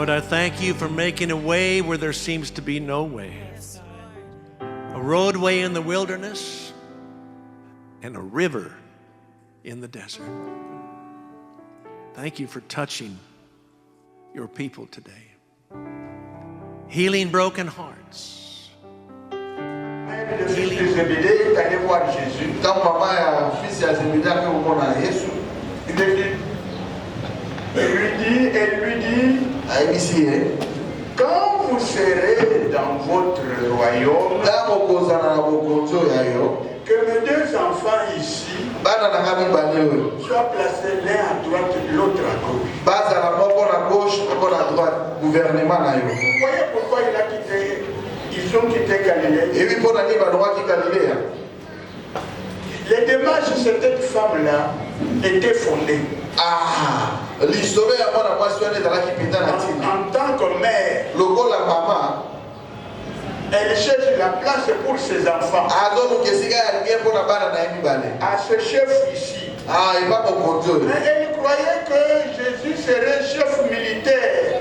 Lord, I thank you for making a way where there seems to be no way. A roadway in the wilderness and a river in the desert. Thank you for touching your people today. Healing broken hearts. Le fils de Zébédée est allé voir Jésus. Quand maman et fils de Zébédée a vu au monde à Jésus, elle lui dit, quand vous serez dans votre royaume, que mes deux enfants ici soient placés l'un à droite et l'autre à gauche. Vous voyez pourquoi ils ont quitté Galilée? Les démarches de cette femme-là étaient fondées. En tant que mère, elle cherche la place pour ses enfants. À ce chef ici. Mais elle croyait que Jésus serait chef militaire.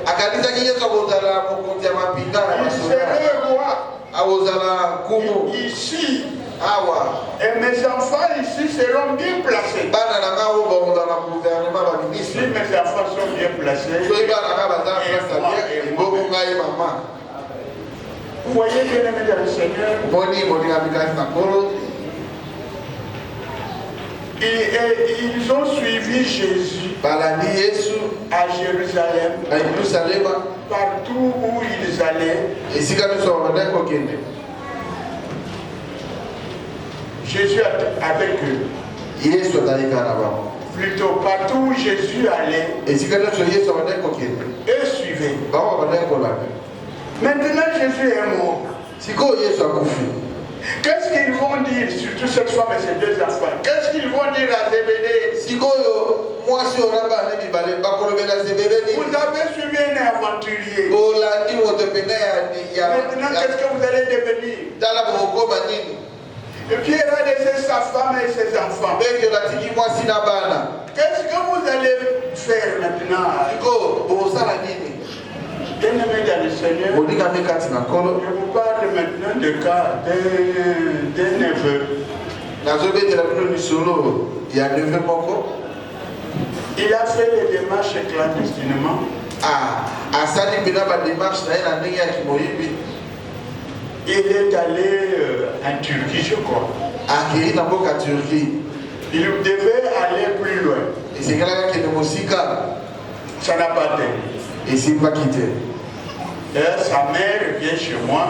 Il serait roi. Ici. Et mes enfants ici seront bien placés. Si mes enfants sont bien placés, vous voyez bien aimé dans le Seigneur, ils ont suivi Jésus à Jérusalem, partout où ils allaient. Jésus avec eux. Plutôt partout où Jésus allait, eux suivaient. Maintenant Jésus est mort. Qu'est-ce qu'ils vont dire, surtout cette femme et ses deux enfants? Qu'est-ce qu'ils vont dire à Zébédée? Vous avez suivi un aventurier. Maintenant, qu'est-ce que vous allez devenir? Et puis il a laissé sa femme et ses enfants. Qu'est-ce que vous allez faire maintenant? Bien-aimé dans le Seigneur, je vous parle maintenant du cas d'un neveu. Il a fait les démarches clandestinement. Il est allé en Turquie, je crois. Il devait aller plus loin. Ça n'a pas été. Et s'il va quitter. Sa mère vient chez moi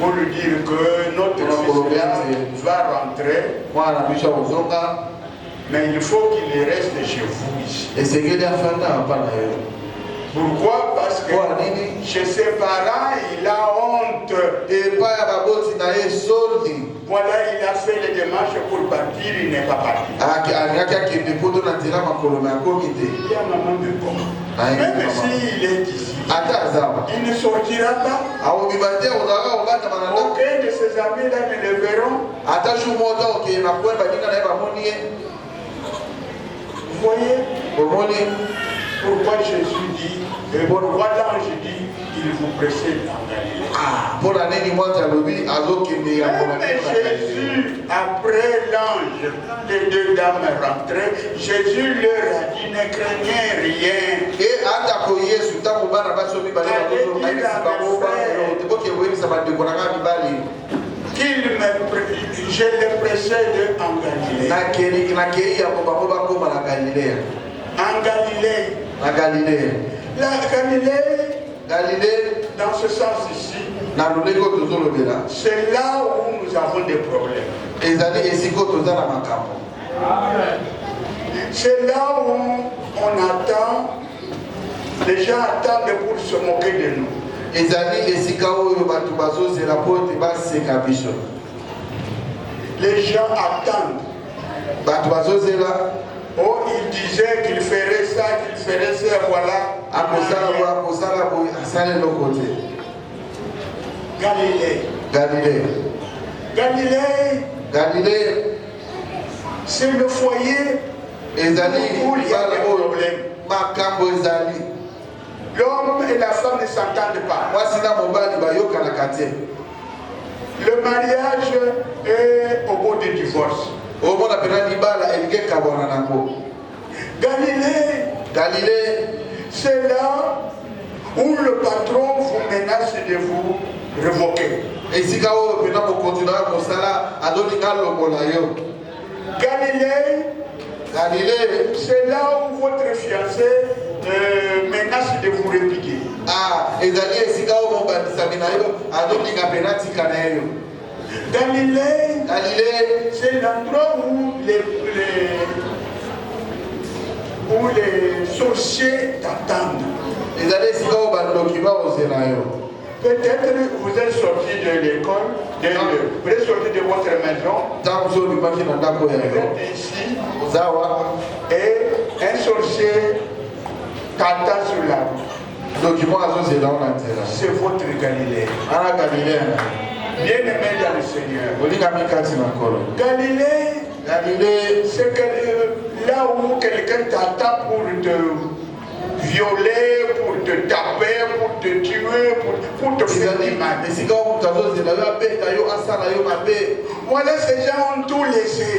pour lui dire que notre fils va rentrer, mais il faut qu'il reste chez vous ici. Pourquoi? Parce que chez ses parents, il a honte. Voilà, il a fait les démarches pour partir, il n'est pas parti. Il y a maman de comment. Même s'il est ici, il ne sortira pas. Aucun de ses amis là ne le verront. Vous voyez? Pourquoi Jésus dit, pourquoi l'ange dit, il vous précède en Galilée. Mais Jésus, après l'ange, les deux dames rentrées, Jésus leur a dit, ne craignez rien. Je le précède en Galilée. En Galilée. La Galilée, dans ce sens ici, c'est là où nous avons des problèmes. C'est là où on attend, les gens attendent pour se moquer de nous. Les gens attendent. Oh, il disait qu'il ferait ça, voilà. Galilée, c'est le foyer où il y a des problèmes. L'homme et la femme ne s'entendent pas. Le mariage est au bout du divorce. Galilée, c'est là où le patron vous menace de vous révoquer. Galilée, c'est là où votre fiancé menace de vous répliquer. Galilée, c'est l'endroit où les sorciers t'attendent. Peut-être vous êtes sorti de l'école, vous êtes sorti de votre maison, vous êtes ici, et un sorcier t'attend sur la route. C'est votre Galilée. Bien-aimé dans le Seigneur. Galilée, c'est là où quelqu'un t'attend pour te violer, pour te taper, pour te tuer, pour te faire du mal. Voilà, ces gens ont tout laissé.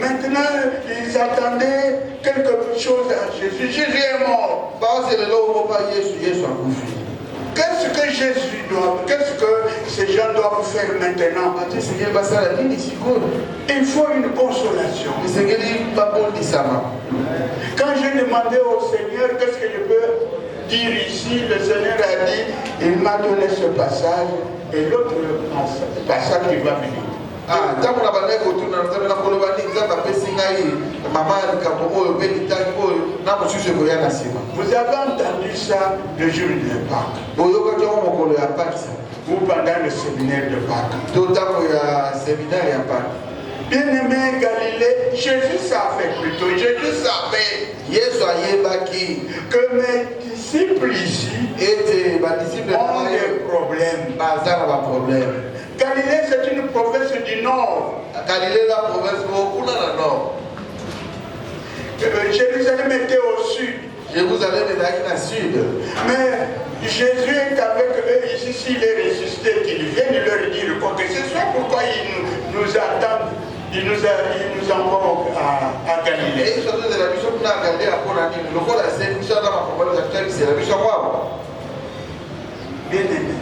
Maintenant, ils attendaient quelque chose à Jésus. Jésus est mort. Qu'est-ce que ces gens doivent faire maintenant? Il faut une consolation. Quand j'ai demandé au Seigneur qu'est-ce que je peux dire ici, le Seigneur a dit, il m'a donné ce passage et l'autre passage qui va venir. Vous avez entendu ça le jour de Pâques ou pendant le séminaire de Pâques. Bien-aimé Galilée, Jésus savait que mes disciples ici ont des problèmes. Galilée, c'est une province du nord. Jérusalem était au sud. Mais Jésus est avec eux ici, s'il est ressuscité, qu'il vienne leur dire quoi que ce soit, pourquoi ils nous attendent, ils nous envoient à Galilée. Bien-aimé,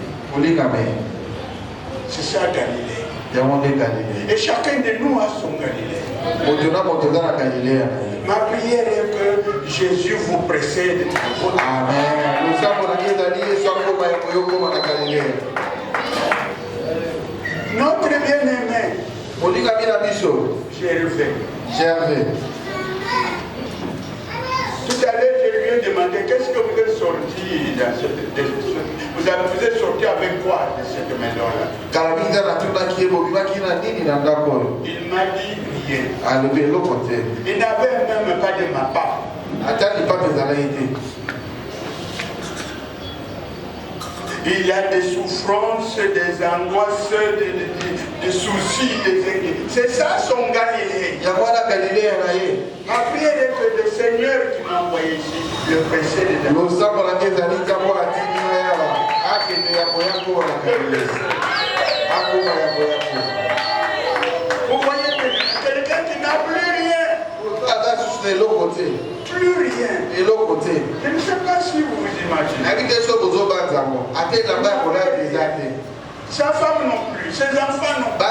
c'est ça Galilée. Et chacun de nous a son Galilée. Ma prière est que Jésus vous précède. Amen. Notre bien-aimé, Gervais. Tout à l'heure, je lui ai demandé qu'est-ce que vous êtes sorti dans cette vous êtes sorti avec quoi de cette maison-là? Il m'a dit rien. Il n'avait même pas de ma part. Il y a des souffrances, des angoisses, des soucis, des inquiétudes. C'est ça son Galilée. Ma prière est que le Seigneur qui m'a envoyé ici, le précède de nous. Vous voyez quelqu'un qui n'a plus rien. Plus rien. Je ne sais pas si vous vous imaginez. Sa femme non plus, ses enfants non plus.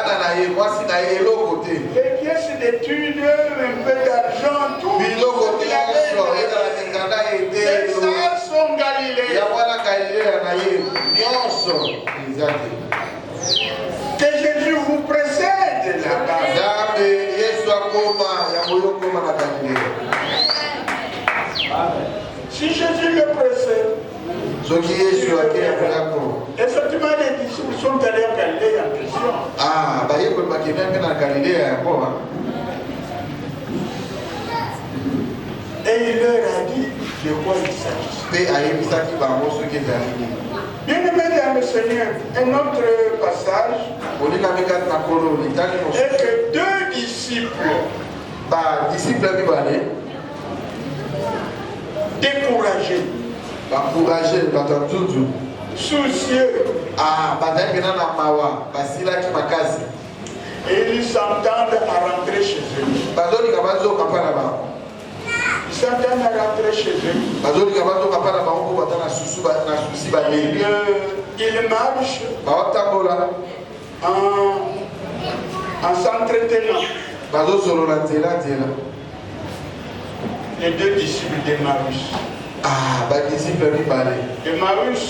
Les pièces d'études, un peu d'argent, tout. C'est ça son Galilée. Que Jésus vous précède là-bas. Si Jésus le précède, effectivement les disciples sont allés à Galilée en question. Et il leur a dit de quoi il s'agit. Bien-aimé dans le Seigneur, un autre passage est que deux disciples découragés, soucieux. Et ils s'entendent à rentrer chez eux. Ils s'entendent à rentrer chez eux. Ils marchent en s'entretenant. Les deux disciples d'Emmaüs. Emmaüs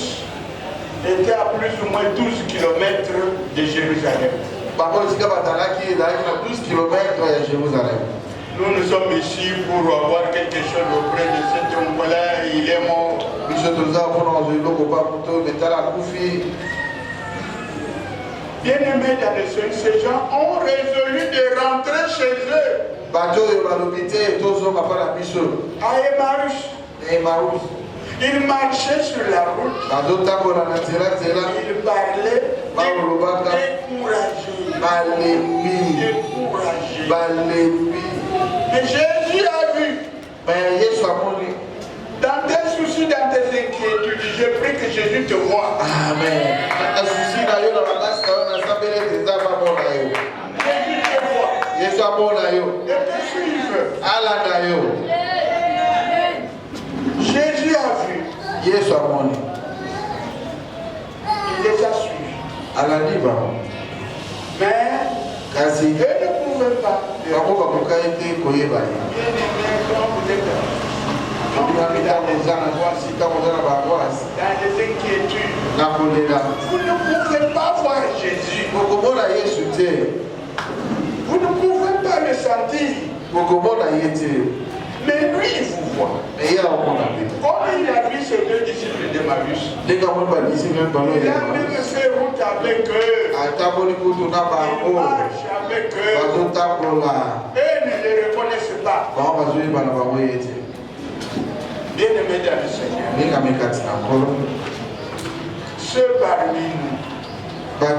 était à plus ou moins 12 km de Jérusalem. Nous sommes ici pour avoir quelque chose auprès de cet homme-là. Il est mort. Bien-aimés dans le Seigneur, ces gens ont résolu de rentrer chez eux. À Emmaüs. Ils marchaient sur la route. Ils parlaient découragés. Mais Jésus a vu. Dans tes soucis, dans tes inquiétudes, je prie que Jésus te voie. Amen. Jésus te voit. Et te suive. Jésus a vu. Il les a suivis. Mais eux ne pouvaient pas. Quand vous êtes dans les inquiétudes, vous ne pouvez pas voir Jésus. Vous ne pouvez pas le sentir. Mais lui, il vous voit. Comme il a vu ces deux disciples d'Emmaüs, il a même fait route avec eux. Il marche avec eux. Eux ne les reconnaissent pas. Bien-aimés dans le Seigneur, ceux parmi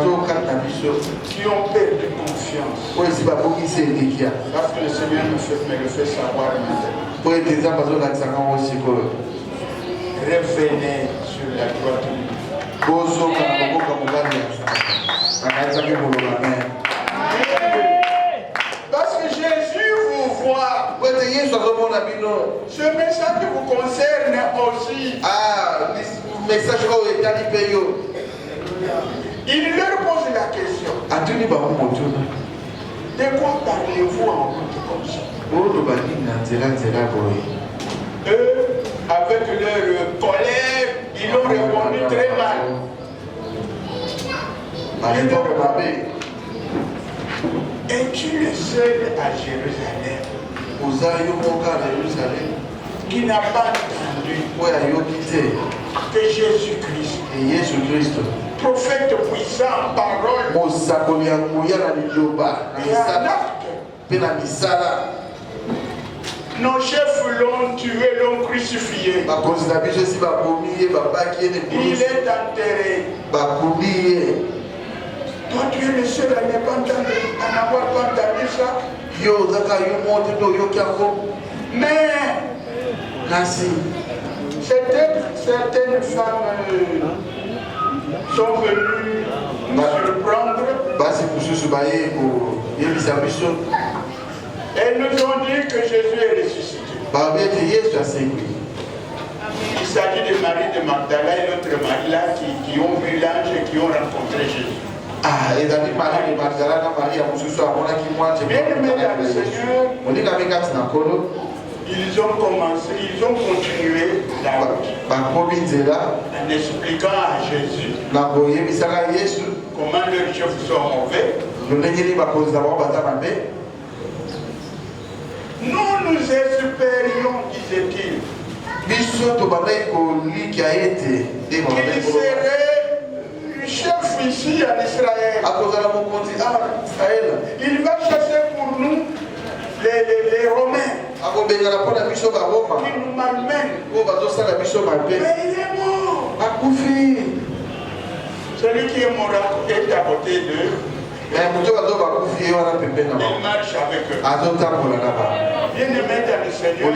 nous qui ont perdu confiance, parce que le Seigneur me le fait savoir maintenant. Revenez sur la droite. Parce que Jésus vous voit. Ce message vous concerne aussi. Il leur pose la question. De quoi parlez-vous en route comme ça? Eux, avec leur colère, ils ont répondu très mal. Es-tu le seul à Jérusalem qui n'a pas entendu que Jésus-Christ, prophète puissant, parole, et un acte, nos chefs l'ont tué, l'ont crucifié. Il est enterré. Toi, tu es le seul à n'avoir pas entendu ça. Mais certaines femmes sont venues nous surprendre. Elles nous ont dit que Jésus est ressuscité. Il s'agit de Marie de Magdala et l'autre Marie là qui ont vu l'ange et qui ont rencontré Jésus. Ils ont continué la route en expliquant à Jésus comment leurs chefs sont mauvais. Nous espérions, disait-il, qu'il serait chef ici en Israël. Il va chasser pour nous les Romains qui nous malmènent. Mais il est mort. Celui qui est mort est à côté d'eux. Il marche avec eux. Bien-aimés dans le Seigneur,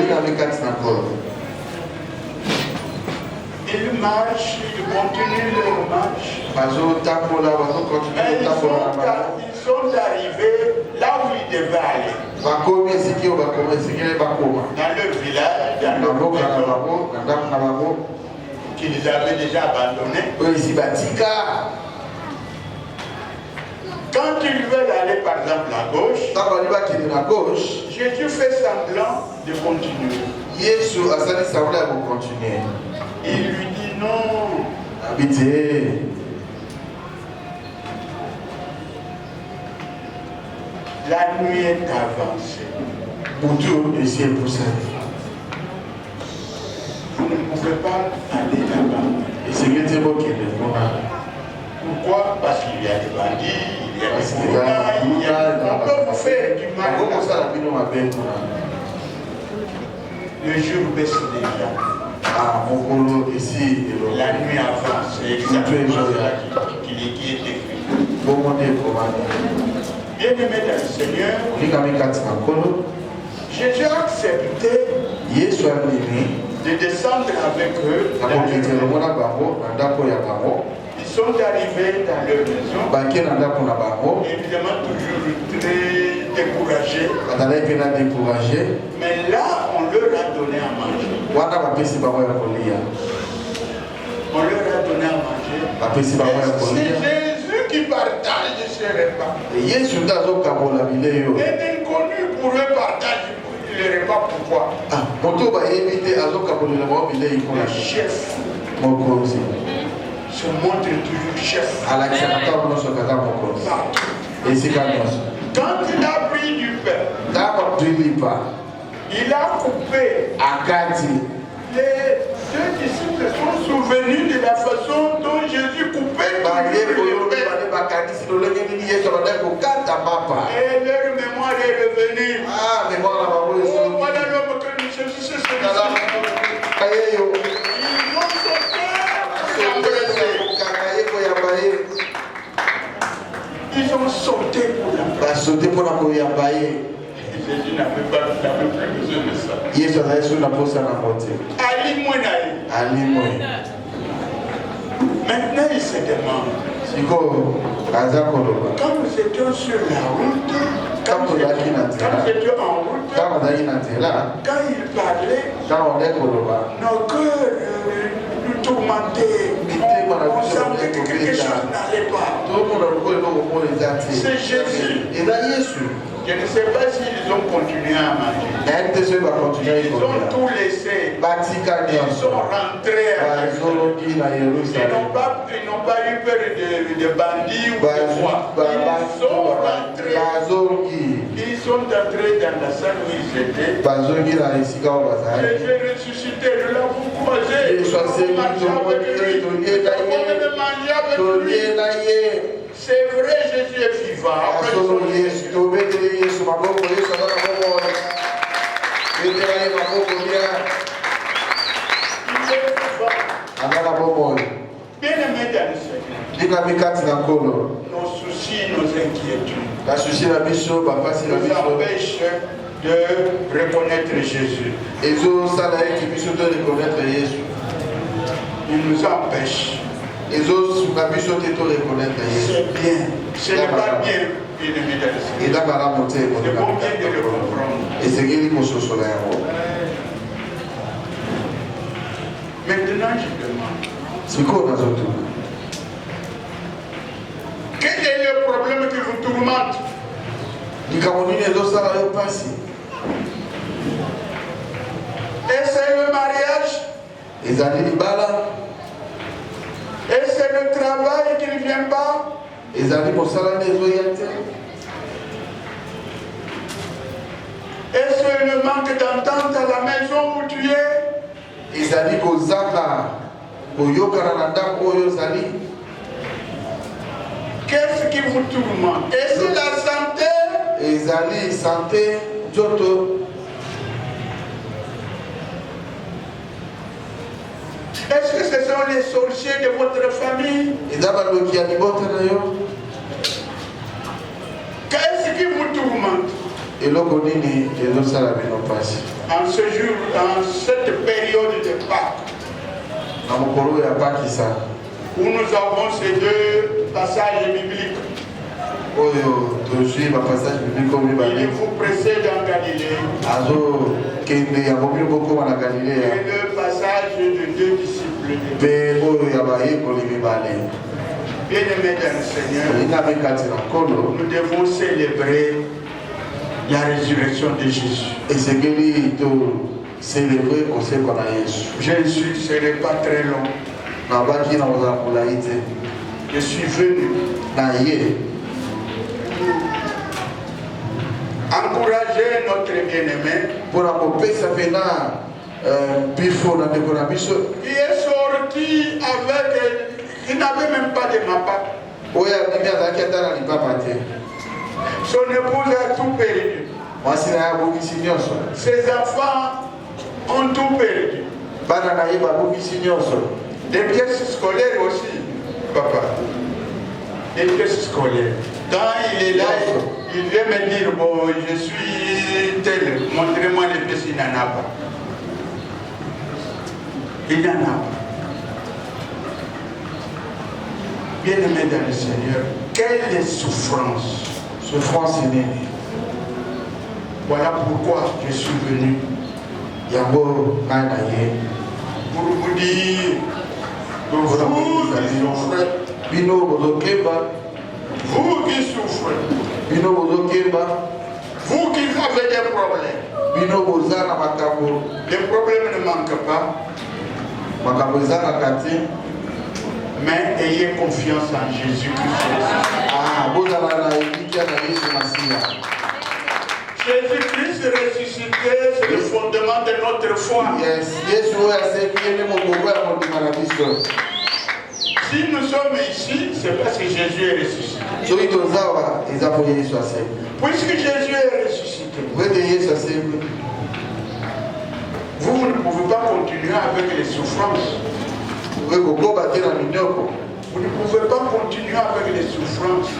Ils marchent, ils continuent leur marche. Et ils sont arrivés là où ils devaient aller. Dans leur village, dans leur maison, qu'ils avaient déjà abandonné. Quand ils veulent aller par exemple à gauche, Jésus fait semblant de continuer. Il lui dit non. La nuit est avancée. Vous ne pouvez pas aller là-bas. Pourquoi? Parce qu'il y a des bandits, il y a des coups, on peut vous faire du mal. Le jour baisse déjà. La nuit avance, c'est exactement cela qui est écrit. Bien-aimé dans le Seigneur, Jésus a accepté de descendre avec eux. Ils sont arrivés dans leur maison, évidemment toujours très découragés. Mais là, on leur a donné à manger. On leur a donné à manger. C'est Jésus qui partage ce repas. Et l'inconnu pour eux partage le repas. Pourquoi? Le chef se montre toujours chef. Quand il a pris du pain, il a coupé. Les deux disciples sont souvenus de la façon dont Jésus coupait le pain. Et leur mémoire est revenue. Oh, voilà l'homme que nous cherchons, c'est celui-ci. Ils ont sauté. Ils ont sauté pour l'embrasser. Jésus n'avait plus besoin de ça. Maintenant, il se demande. Quand nous étions sur la route, quand nous étions en route, quand il parlait, nos cœurs nous tourmentaient. On sentait que quelque chose n'allait pas. C'est Jésus. Je ne sais pas s'ils ont continué à manger. Ils ont tout laissé. Ils sont rentrés à Jérusalem. Ils n'ont pas eu peur de bandits ou de quoi. Ils sont rentrés. Ils sont entrés dans la salle où ils étaient. Jésus ressuscité, nous l'avons croisé. Nous avons marché avec lui. Nous avons mangé avec lui. C'est vrai, Jésus est vivant. Bien-aimés dans le Seigneur, nos soucis, nos inquiétudes nous empêchent de reconnaître Jésus. Ils nous empêchent. C'est bien, ce n'est pas bien, bien-aimés dans le Seigneur. C'est bon bien de le comprendre. Maintenant, je demande. Quel est le problème qui vous tourmente? Est-ce le mariage? Est-ce le travail qui ne vient pas? Est-ce le manque d'entente à la maison où tu es? Qu'est-ce qui vous tourmente? Est-ce la santé? Est-ce que ce sont les sorciers de votre famille? Qu'est-ce qui vous tourmente? En ce jour, en cette période de Pâques, où nous avons ces deux passages bibliques. Il vous précède en Galilée. Et le passage de deux disciples. Bien-aimés dans le Seigneur, nous devons célébrer la résurrection de Jésus. Jésus ne serait pas très long. Je suis venu encourager notre bien-aimé qui est sorti avec, il n'avait même pas de mappa. Son épouse a tout perdu. Ses enfants ont tout perdu. Des pièces scolaires aussi, papa. Des pièces scolaires. Quand il est là, il vient me dire, bon, je suis tel, montrez-moi les pièces, il n'en a pas. Il n'en a pas. Bien-aimé dans le Seigneur, quelle souffrance. Souffrance inouïe. Voilà pourquoi je suis venu. Pour vous dire, vous qui souffrez, vous qui avez des problèmes, les problèmes ne manquent pas, mais ayez confiance en Jésus-Christ. Jésus-Christ ressuscité, c'est le fondement de notre foi. Si nous sommes ici, c'est parce que Jésus est ressuscité. Puisque Jésus est ressuscité, vous ne pouvez pas continuer avec les souffrances. Vous ne pouvez pas continuer avec les souffrances.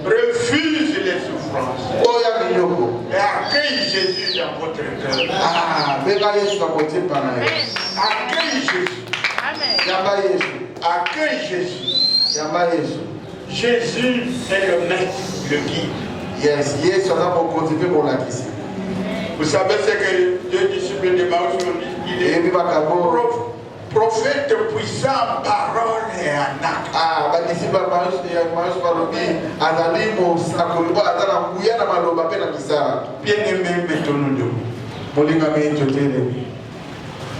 Refuse les souffrances. Et accueille Jésus dans votre cœur. Accueille Jésus. Accueille Jésus. Jésus est le maître, le guide. Vous savez ce que les deux disciples de Maïs ont dit? Il est prophète puissant en parole et en acte. Bien-aimé, mettons-nous debout.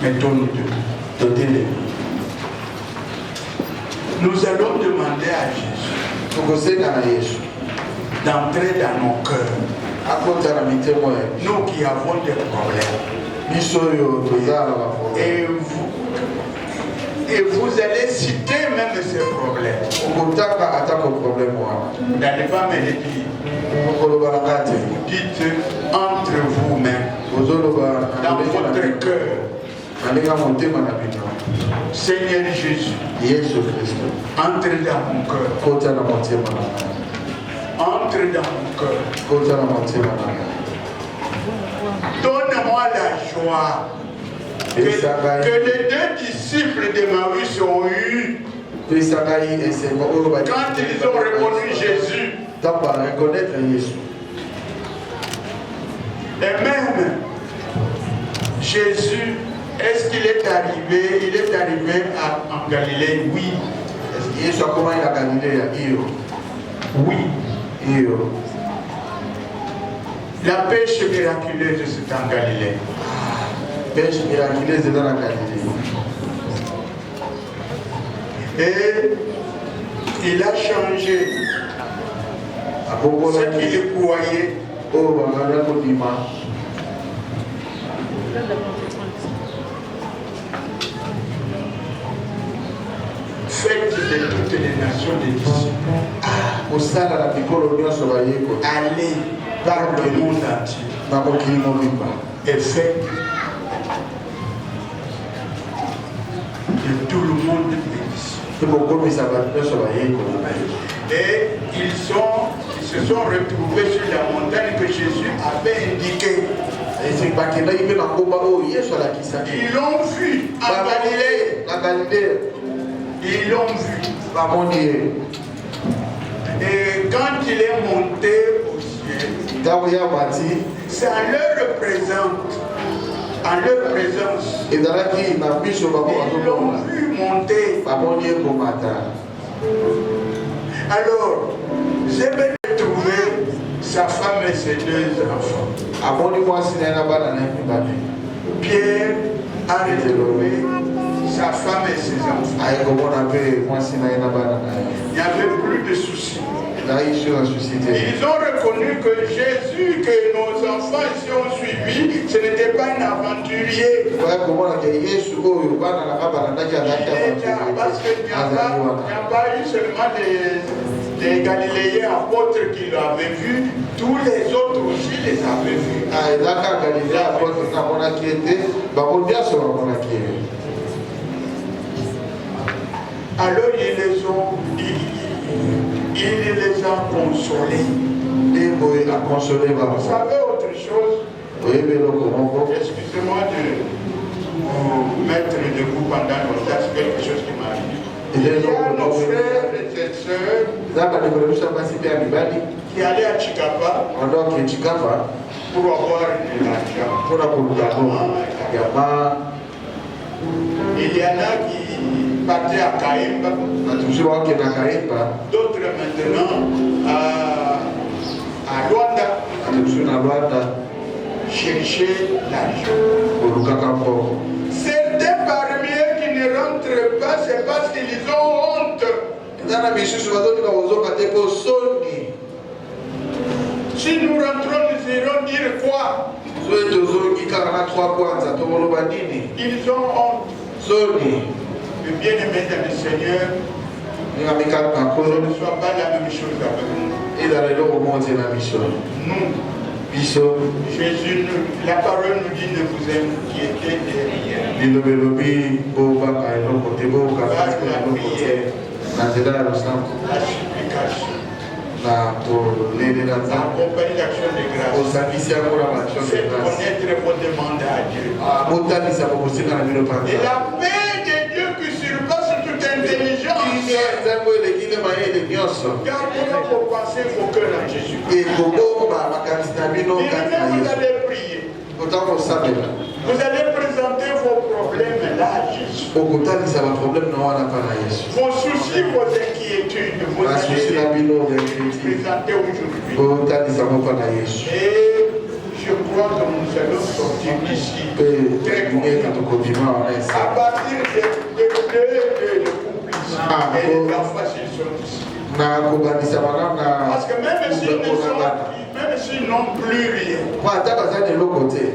Mettons-nous debout. Nous allons demander à Jésus d'entrer dans nos cœurs. Nous qui avons des problèmes. Et vous allez citer même ces problèmes. Vous n'allez pas me le dire. Vous dites entre vous-même, dans votre cœur, Seigneur Jésus, entre dans mon cœur. Entre dans mon cœur. Donne-moi la joie que les deux disciples de Maïs ont eu quand ils ont reconnu Jésus. Et même Jésus, est-ce qu'il est arrivé? Il est arrivé en Galilée, oui. Est-ce qu'il est à Galilée? Oui. La pêche miraculeuse, c'est en Galilée. Pêche miraculeuse est dans la Galilée. Et il a changé ce qu'il croyait. Faites de toutes les nations des disciples. Allez par le monde entier et faites de tout le monde des disciples. Et ils se se sont retrouvés sur la montagne que Jésus avait indiquée. Ils l'ont vu en Galilée. Ils l'ont vu. Et quand il est monté au ciel, ça leur représente, en leur présence, ils l'ont vu monter. Alors, j'ai bien trouvé sa femme et ses deux enfants. Pierre a retrouvé sa femme et ses enfants. Il n'y avait plus de soucis. Ils ont reconnu que Jésus, que nos enfants ici ont suivi, ce n'était pas un aventurier. Parce qu'il n'y a pas eu seulement des Galiléens apôtres qui l'avaient vu, tous les autres aussi les avaient vus. Alors il les a consolés. Vous savez autre chose? Excusez-moi de vous mettre debout pendant longtemps, c'est quelque chose qui m'arrive. Il y a nos frères et sœurs qui allaient à Chikapa pour avoir de l'argent. Il y en a qui partaient à Kaimba, d'autres maintenant à Luanda, chercher l'argent. Certains parmi eux qui ne rentrent pas, c'est parce qu'ils ont honte. Si nous rentrons, nous irons dire quoi? Ils ont honte. Le bien-aimé dans le Seigneur, ce ne soit pas la même chose avec nous. Nous, Jésus, la parole nous dit ne vous inquiétez de rien. La supplication, accompagné d'action de grâce, faites connaître vos demandes à Dieu. Et la paix de Dieu qui surpasse toute intelligence, gardez vos pensées, vos cœurs en Jésus. Et vous allez prier. Vous allez présenter vos problèmes là à Jésus. Vos soucis, vos inquiétudes, vous allez les présenter aujourd'hui. Et je crois que nous allons sortir d'ici très confiants. À partir de couple ici, et les enfants s'ils sont ici. Parce que même s'ils n'ont plus rien,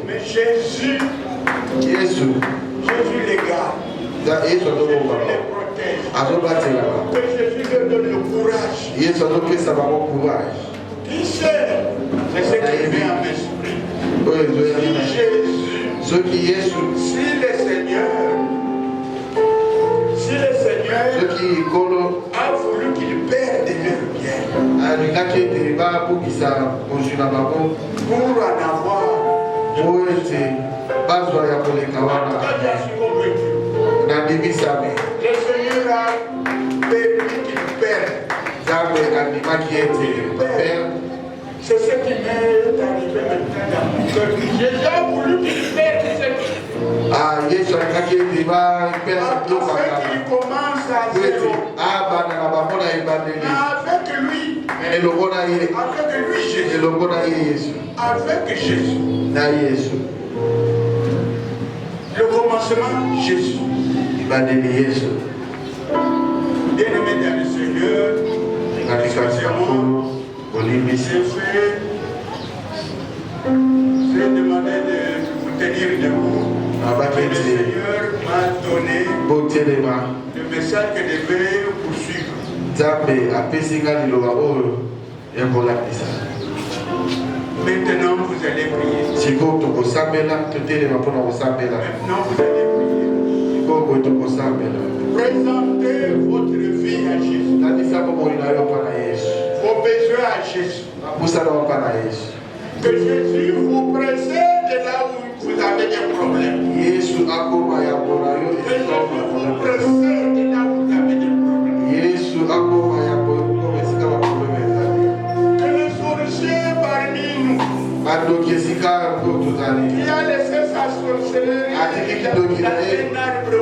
mais Jésus les garde, Jésus les protège, que Jésus leur donne le courage. Qui sait, c'est ce qui vient à l'esprit. Si Jésus, si le Seigneur a voulu qu'ils perdent leur bien pour en avoir le Seigneur a permis qu'ils perdent. C'est ce qui m'est arrivé maintenant dans mon cœur. Jésus a voulu qu'ils perdent cette vie. Afin qu'ils commencent à zéro. Avec Jésus. Le commencement, Jésus. Bien-aimé dans le Seigneur, j'ai demandé de vous tenir debout. Le Seigneur m'a donné le message que devait poursuivre. Maintenant, vous allez prier. Maintenant, vous allez prier. Présentez votre vie à Jésus. vos besoins à Jésus. Que Jésus vous précède là où vous avez des problèmes. Que Jésus vous précède là où vous avez des problèmes. Que le sorcier parmi nous qui a laissé sa sorcellerie dans un arbre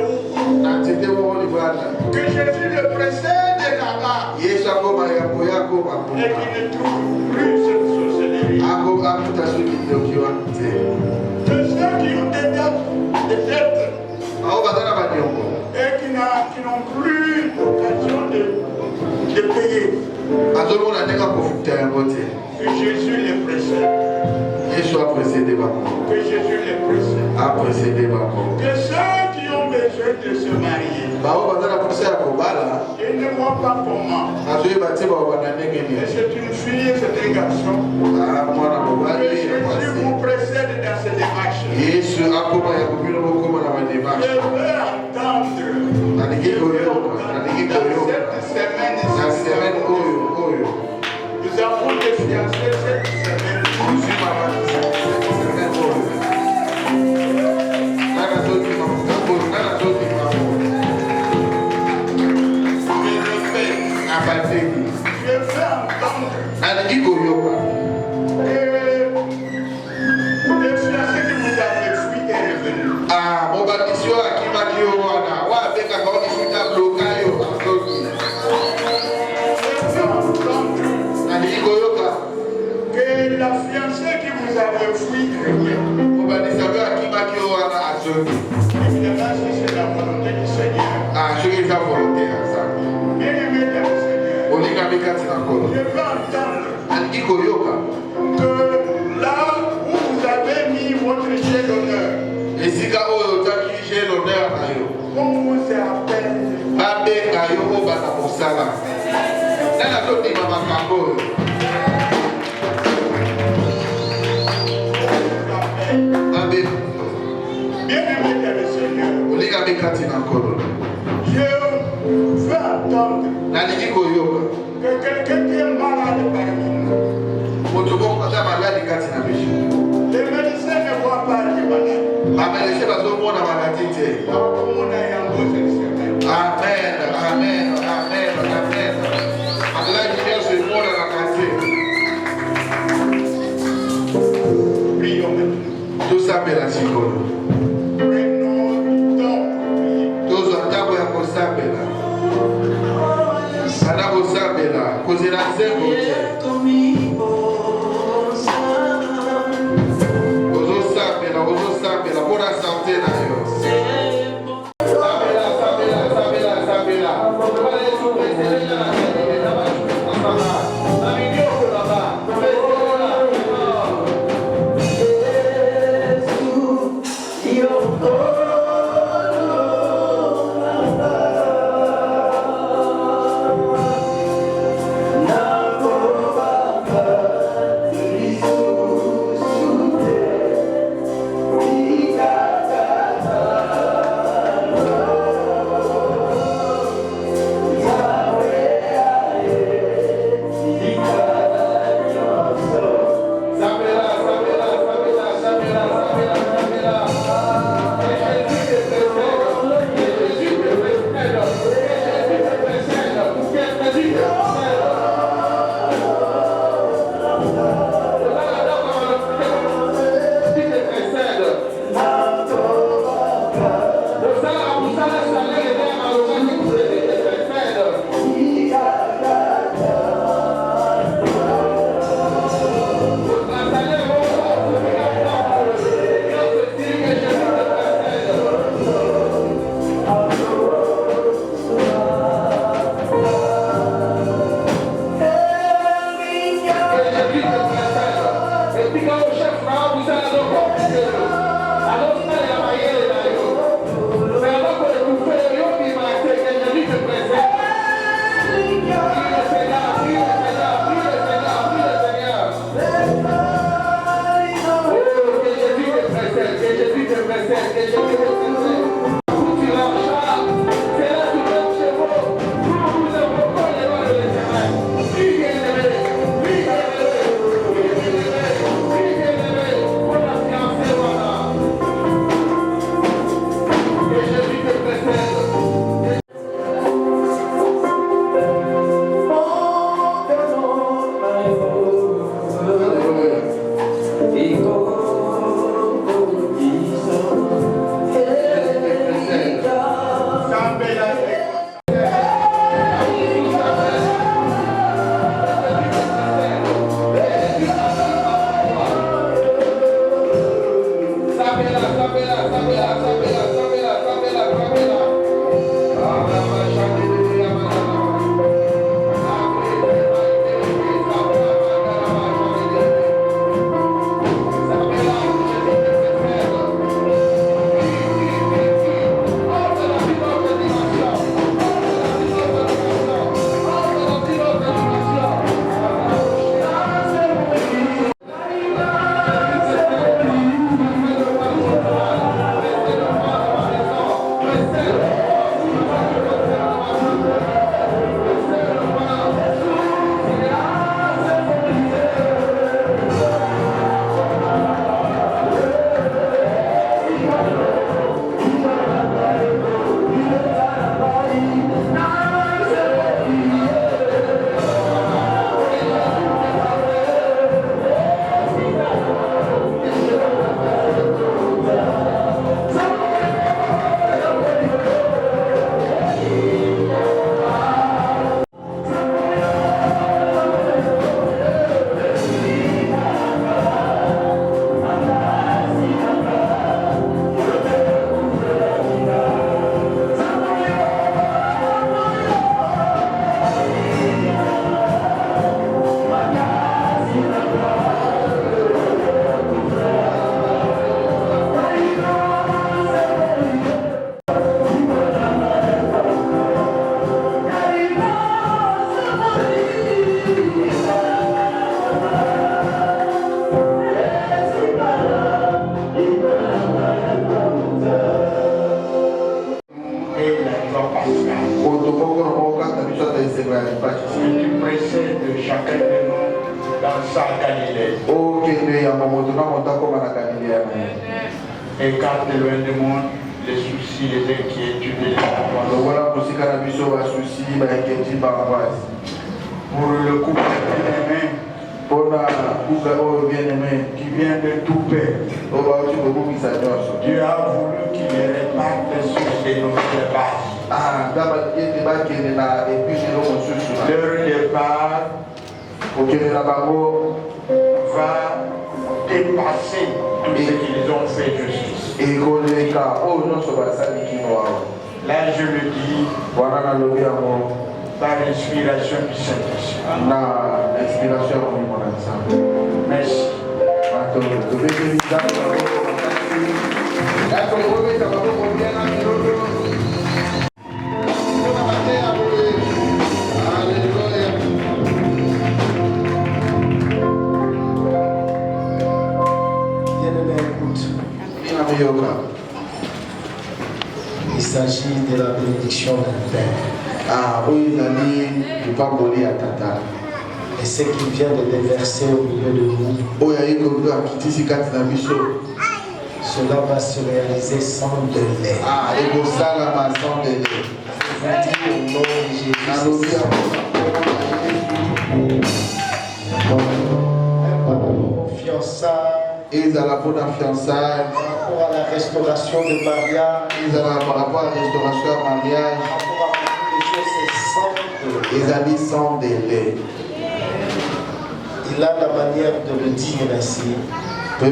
que Jésus le précède là-bas et qu'il ne trouve plus cette sorcellerie. Que ceux qui ont des dettes et qui n'ont plus l'occasion de payer, que Jésus les précède. Que Jésus les précède. Que ceux qui ont besoin de se marier, ils ne voient pas comment. Et c'est une fille, c'est un garçon. Que Jésus vous précède dans cette démarche. Je veux entendre cette semaine, nous avons des fiancés cette semaine. Je veux entendre les fiancés que vous avez fui et revenus. Que la fiancée qui vous avez fui revient. Évidemment, si c'est la volonté du Seigneur. Bien-aimé dans le Seigneur, je veux entendre que là où vous avez mis votre jet d'honneur, on vous appelle. Bien-aimé dans le Seigneur, je veux entendre que quelqu'un qui est malade parmi nous, les médecins ne voient pas les malades. Amen, amen, amen, amen. Prions maintenant. Tout ça, mais la psychologue. Prenons le temps pour prier. Tous en table à Kosabela. Sana Kosabela. Kosela Zebo. Ozo Sabela. Pour la santé d'ailleurs. sa Galilée. Écarte loin du monde les soucis, les inquiétudes et les angoisses. Pour le couple bien-aimé, qui vient de tout perdre, Dieu a voulu qu'il les réparte sur des nouvelles bases. Leur départ va dépasser tout ce qu'ils ont fait justice. Là, je le dis par l'inspiration du Saint-Esprit. Merci. Il s'agit de la bénédiction d'un père. Et ce qui vient de déverser au milieu de nous, cela va se réaliser sans délai. Je vous dis au nom de Jésus. Par rapport à la restauration de mariage, par rapport à toutes les choses sans délai. Il a la manière de le dire ainsi. Et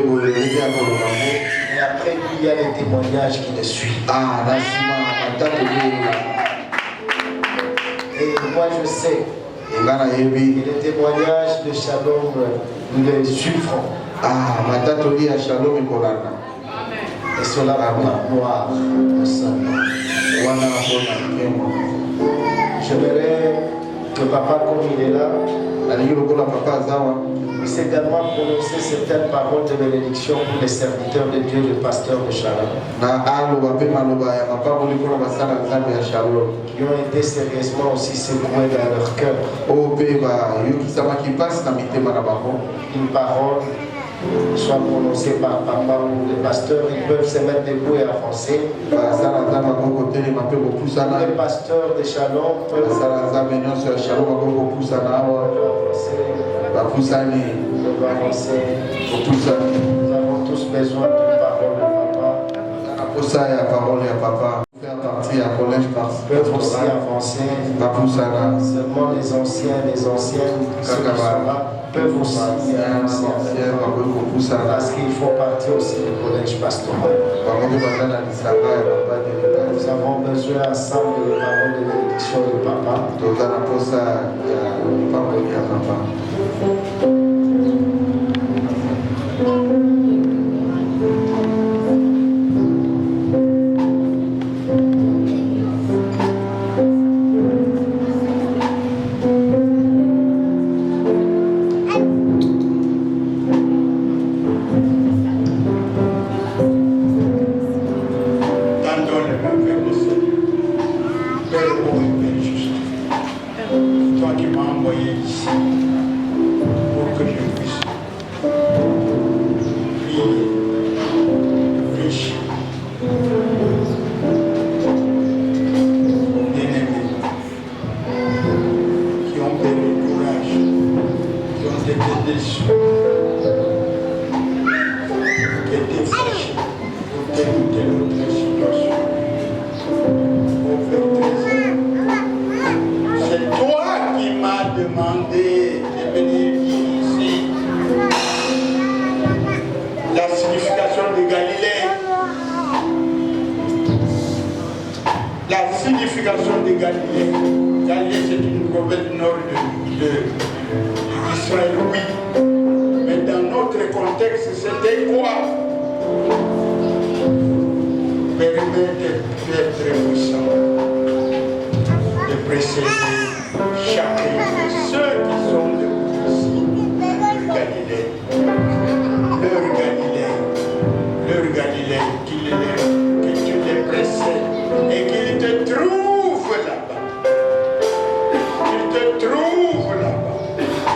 après lui, il y a les témoignages qui le suivent. Et moi je sais, et les témoignages de Shalom nous les suivront. Et cela va pour la gloire de son nom. J'aimerais que papa, comme il est là, puisse également prononcer certaines paroles de bénédiction pour les serviteurs de Dieu, le pasteur de Shalom, qui ont été sérieusement aussi secoués dans leur cœur. Une parole soit prononcée par papa ou les pasteurs, ils peuvent se mettre debout et avancer. Les pasteurs de Shalom peuvent avancer. Nous avons tous besoin d'une parole de papa. Peuvent aussi avancer. Seulement les anciens, ceux qui sont là, peuvent aussi avancer. Parce qu'il faut partir aussi du collège pastoral. Nous avons besoin ensemble de paroles de bénédiction de papa.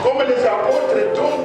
Comme les apôtres, donc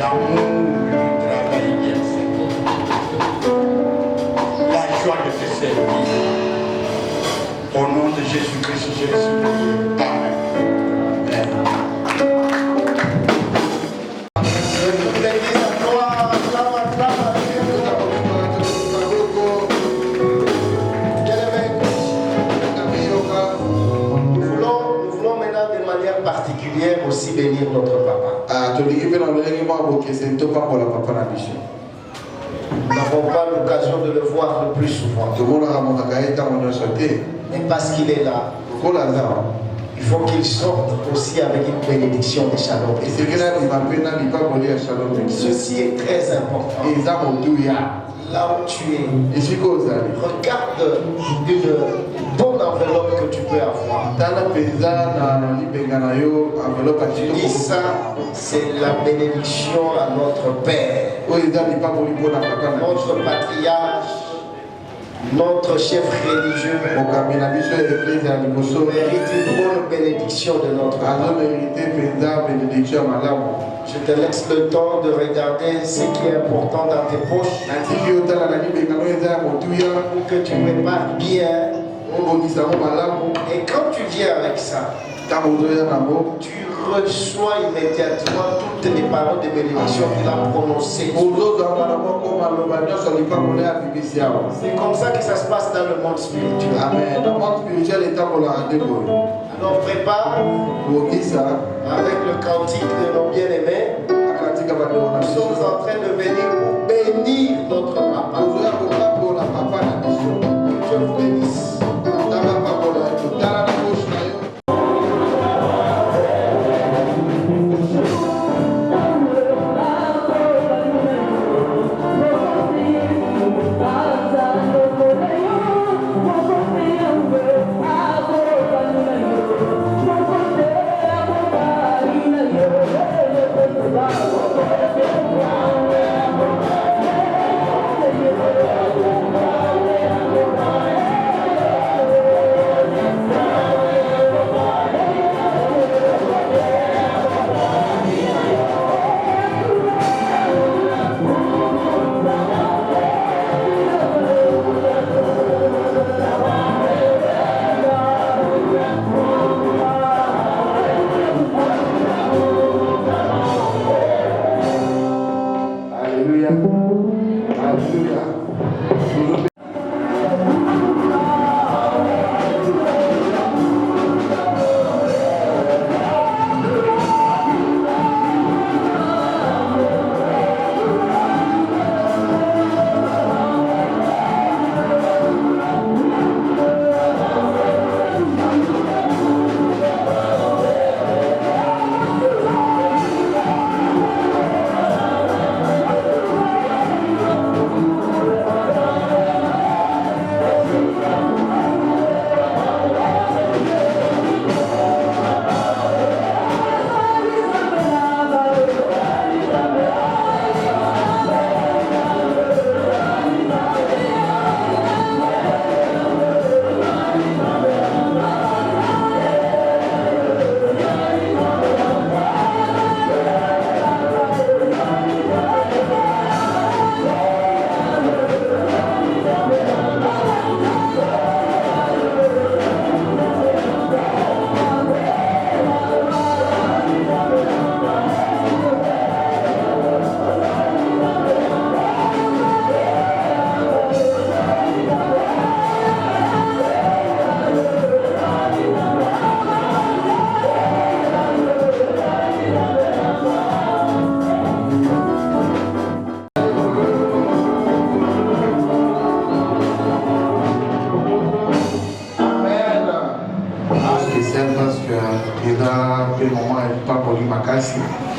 l'amour du travail bien fait, la joie de te servir. Au nom de Jésus-Christ, je suis Amen. Particulière aussi bénir notre papa. Nous n'avons pas l'occasion de le voir le plus souvent. Mais parce qu'il est là, il faut qu'il sorte aussi avec une bénédiction de shalom. Ceci est très important. Là où tu es, regarde une bonne enveloppe que tu peux avoir. Tu dis ça, c'est la bénédiction à notre Père, notre patriarche, notre chef religieux. Mérite une bonne bénédiction de notre Père. Je te laisse le temps de regarder ce qui est important dans tes poches pour que tu prépares bien. Et quand tu viens avec ça, tu reçois immédiatement toutes les paroles de bénédiction qu'il a prononcées. C'est comme ça que ça se passe dans le monde spirituel. Alors prépare avec le cantique de nos bien-aimés. Nous sommes en train de venir pour bénir notre papa. Que Dieu vous bénisse.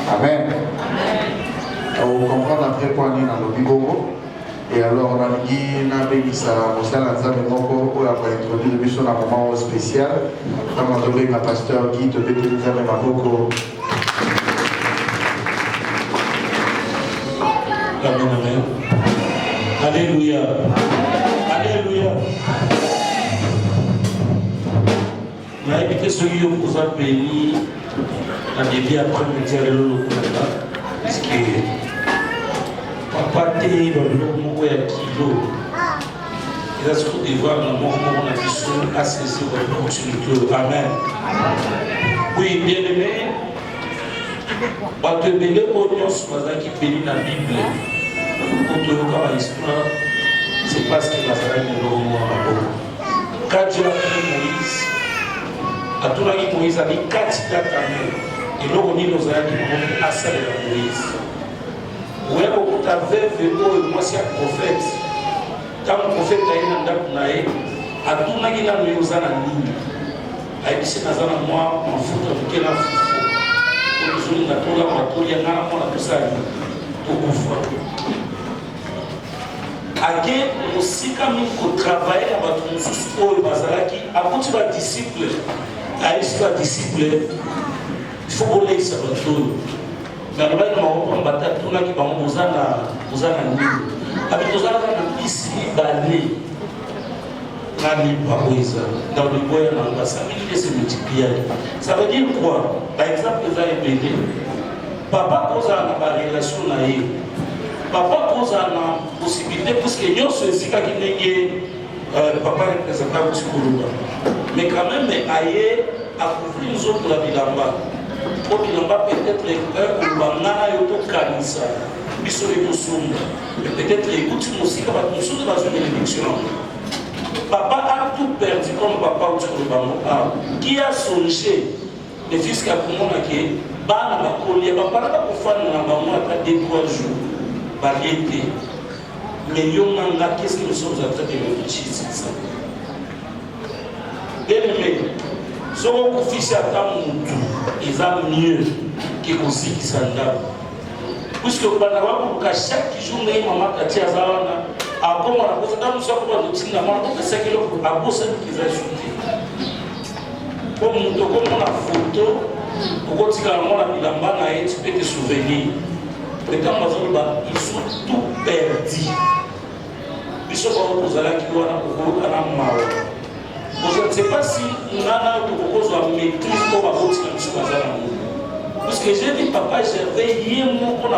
Amen. On comprend après quoi on est dans le bigongo. Et alors on a dit Nabelisa, Mosala Nzambe Moko, pour introduire le mission à un moment spécial. Comme on devrait le pasteur Guy de Bethel Nzambe Maboko. Amen, amen. Alléluia. Alléluia. Il y a ceux qui ont béni. À début après le dialogue Parce que papa te baloko ya kilo. Il a ce qu'on devoir dans le moment où on a besoin à saisir l'opportunité. Amen. Oui, bien aimé. Parce que les oignons qui bénissent la Bible, pour te voir l'histoire, c'est parce que la famille de l'homme quand Dieu a pris Moïse, à tout le monde, Moïse a dit 4 dates à main. Et l'homme dit nous a dit à celle de Moïse. Oui, beaucoup d'aveux, moi c'est un prophète. Quand le prophète a eu un date, à tout le monde, il a mis aux années. A dit c'est dans un mois, on fout un peu de fou. Nous avons dit que nous avons Ake musika mingi travailler na bato mosusu oyo bazalaki akuti ba disciple aisi ba disciple faut bolekisa bato oyo na bayi na maboko batatunaki bango bozana nini abi tozalaka na bisi mibale na libaboeza dans le boya na basa mingi se multiplier. Ça veut dire quoi? Par exemple eza ebele papa kozala na ba relation na ye. Papa pose la possibilité, puisque nous sommes ici, papa représente psychologue. Mais quand même, aïe, à couvrir nous autres la bilamba. Pour bilamba peut-être un banana et auto canisa. Mais peut-être écoute aussi quand on se dans une élection. Papa a tout perdu comme papa ou psychologue. Qui a songé le fils qui a pour moi qui bana bakoli, papa n'a pas pour faire na maman à 2-3 jours. Mais qu'est-ce que nous sommes en train de réfléchir sur ça? Bien aimé, si on officie à ta moutou, ils ont mieux que aussi qui s'en donnent. Puisque chaque journée, maman a dit à Zalana, à comment on a posé dans le soir pour le petit maman, donc c'est qu'il a bossé qu'ils ont ajouté. Comme on a photo, pour continuer à la bilamba, tu peux te souvenir. Les temps ils sont tout perdus. Ils sont pas là qui je ne sais pas si on a une maîtrise pour la parce que j'ai dit papa, j'avais hier mon a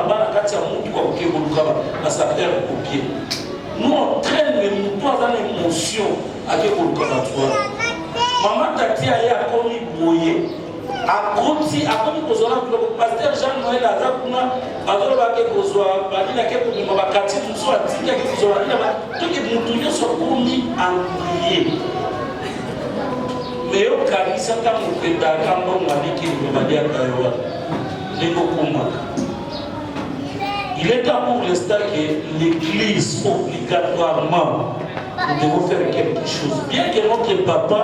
à sa terre au pied. Nous on traîne les moutons dans l'émotion à maman t'a dit à commis boyer. A côté pasteur Jean Noël a zakuna bazoloba ke kozwa balina ke ko bakati tuso atika ke kozwa ina to ke mutunyo so komi amplier mais au kanisa ta mukenda kambo mwaliki ngobadia kayoa ndiko kuma. Il est temps pour l'instant que l'église obligatoirement nous devons faire quelque chose bien que notre papa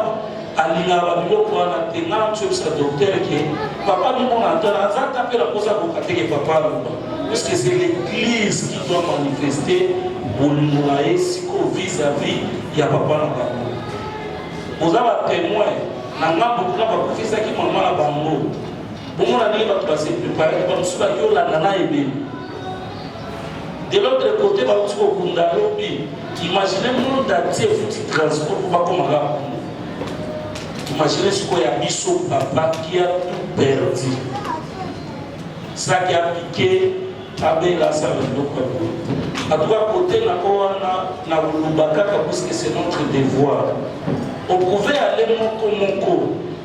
alina babilo kwa na tena mchobisa docteur que papa nous on entend ça taper la pose à que papa parce que c'est l'église qui doit manifester bolimoae siko vis-à-vis ya papa na bango. Vous avez témoin na ngambo kuna ba kufisa ki mama na bango bongo na nini ba se préparer ba musuba yo la nana ebe. De l'autre côté ba utiko kunda lobi imaginez monde d'atie futi transport pour pas comme là. Imaginez ce qu'il y a biso papa qui a tout perdu. Ça qui a piqué, avec la salle de l'eau. À trois côtés, na Lubakaka, parce que c'est notre devoir. On pouvait aller moko.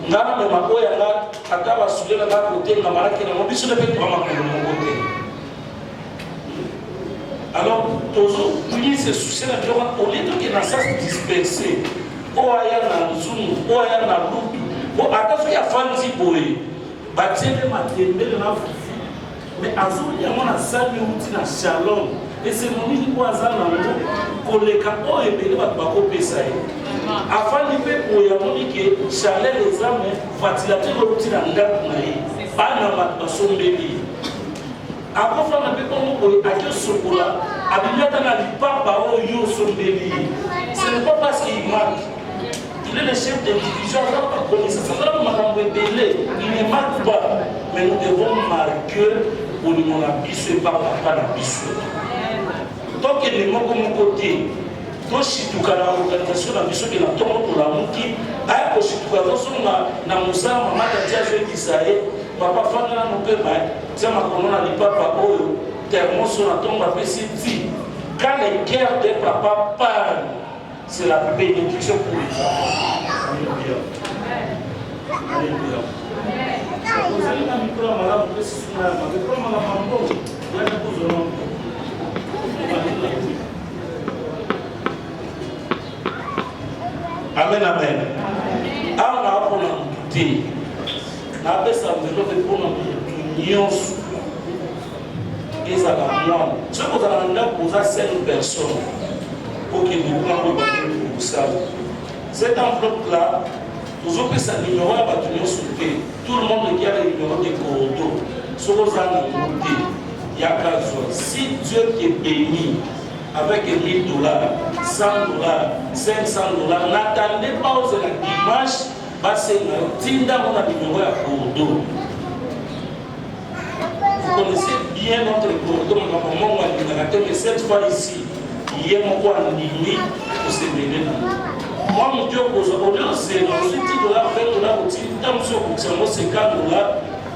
Ngana me makoya nga akaba sulela na côté na maraki na mobiso le fait vraiment que mon côté. Alors, toujours, lui se soucier de l'homme au lieu de na ça disperser. Oaya na nzunu, oaya na lutu. Attention ya fanzi boy. Batiele matembele na fufu. Mais azuli ya mona sali uti na shalom. Et c'est mon nini kwa zana ngo koleka o ebele bat bako pesa ye. Afali pe oya moni ke chalet les âmes fatilateur uti na ngap na ye. Bana mat basombeli. Ako fana pe komo ko akio sokola, abinyata na lipapa o yo sombeli. Ce n'est pas parce qu'il marque. Il est le chef de division, il ne marque pas, mais nous devons marquer pour nous abusser par papa l'abusser. Donc il est mon côté. Donc si tu as l'organisation d'abusser de la tombe pour la mouki, à la constitution na Moussa, maman a dit à Dieu d'Israël, papa fanda no pe ba tia makono na papa oyo thermos na tomba pe dit quand les cœurs de papa parlent c'est la bénédiction pour les enfants. Alléluia. Alléluia. Vous allez dans le micro à madame pe si na ma pe comme la mambo ya na kuzo. Amen, amen. Alors, on a pour l'amputer. On a fait ça pour l'union. Et ça va moins. Ce que vous avez posé 5 personnes pour que vous preniez pour ça. Cette enveloppe-là, vous avez fait ça numéro à l'union sauté. Tout le monde qui a le numéro de corridor. Ce que vous avez monté, il y a 15 jours. Si Dieu est béni, avec $1000, $100, $500, n'attendez pas aux dimanche, parce que Tinda on a numéro à Bordeaux. Vous connaissez bien notre Bordeaux, mais cette fois ici, il y a mon point limite pour se mêler. Moi, mon Dieu, au lieu de $20, $20, $50,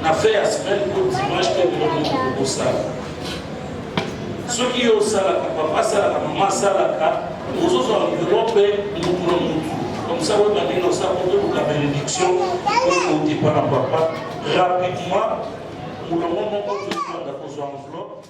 on a fait la semaine pour dimanche, pour ça. Ceux qui ont ça, papa, ça, maman, ça, aux autres enveloppes, comme ça, vous allez dans ça pour la bénédiction, pour ne pas papa. Rapidement, nous le moment où nous avons enveloppe.